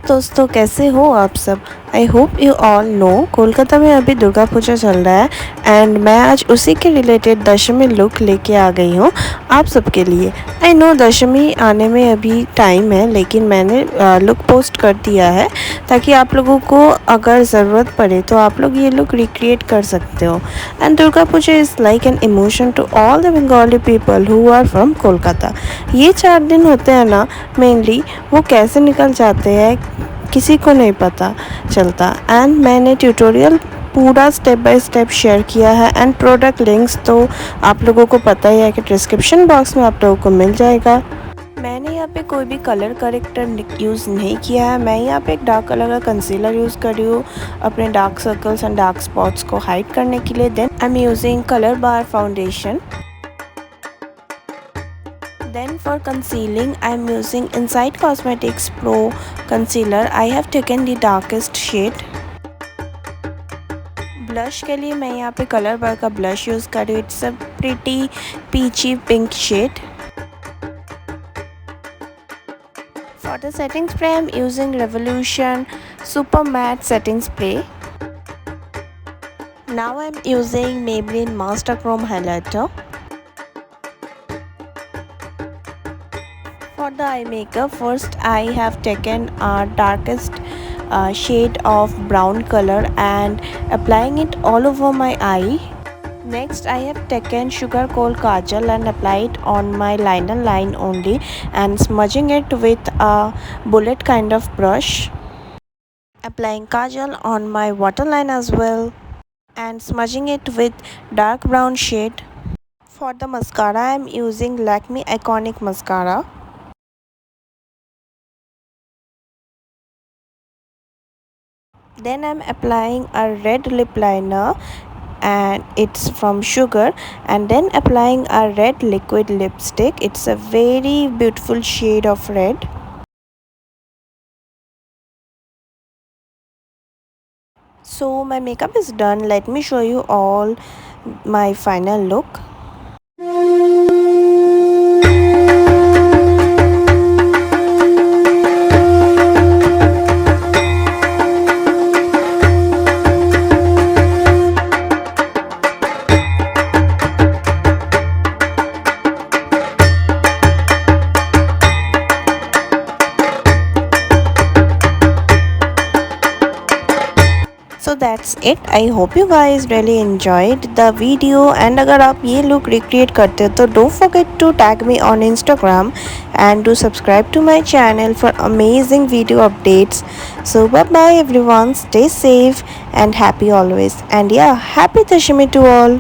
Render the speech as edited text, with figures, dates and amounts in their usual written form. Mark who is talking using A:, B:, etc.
A: दोस्तों, कैसे हो आप सब। I hope you all know Kolkata में अभी दुर्गा पूजा चल रहा है एंड मैं आज उसी के रिलेटेड दशमी लुक लेके आ गई हूँ आप सबके लिए। आई नो दशमी आने में अभी टाइम है, लेकिन मैंने लुक पोस्ट कर दिया है ताकि आप लोगों को अगर ज़रूरत पड़े तो आप लोग ये लुक रिक्रिएट कर सकते हो। And Durga Puja is like an emotion to all the Bengali people who are from Kolkata. ये 4 दिन होते हैं ना, मेनली वो कैसे निकल जाते हैं किसी को नहीं पता चलता। एंड मैंने ट्यूटोरियल पूरा स्टेप बाय स्टेप शेयर किया है एंड प्रोडक्ट लिंक्स तो आप लोगों को पता ही है कि डिस्क्रिप्शन बॉक्स में आप लोगों को मिल जाएगा। मैंने यहाँ पे कोई भी कलर करेक्टर यूज़ नहीं किया है। मैं यहाँ पे एक डार्क कलर का कंसीलर यूज़ कर रही हूँ अपने dark circles and dark spots को हाइड करने के लिए। Then I am using colour bar foundation. Then for concealing, I am using Inside Cosmetics Pro Concealer. I have taken the darkest shade. Blush के लिए मैं यहाँ पे कलर बार का blush यूज़ कर रही हूँ। It's a pretty peachy pink shade. For the setting spray, I am using Revolution Super Matte Setting Spray. Now I am using Maybelline Master Chrome Highlighter. For the eye makeup, first I have taken a darkest shade of brown color and applying it all over my eye. Next I have taken sugar coal kajal and apply it on my liner line only and smudging it with a bullet kind of brush. Applying kajal on my waterline as well and smudging it with dark brown shade. For the mascara, I am using Lakme Iconic Mascara. Then I'm applying a red lip liner and it's from Sugar, and then applying a red liquid lipstick. It's a very beautiful shade of red. So my makeup is done. Let me show you all my final look. So that's it. I hope you guys really enjoyed the video, and अगर आप ये look recreate करते हो तो don't forget to tag me on Instagram and do subscribe to my channel for amazing video updates. So bye bye everyone, stay safe and happy always, and yeah, happy Dashami to all.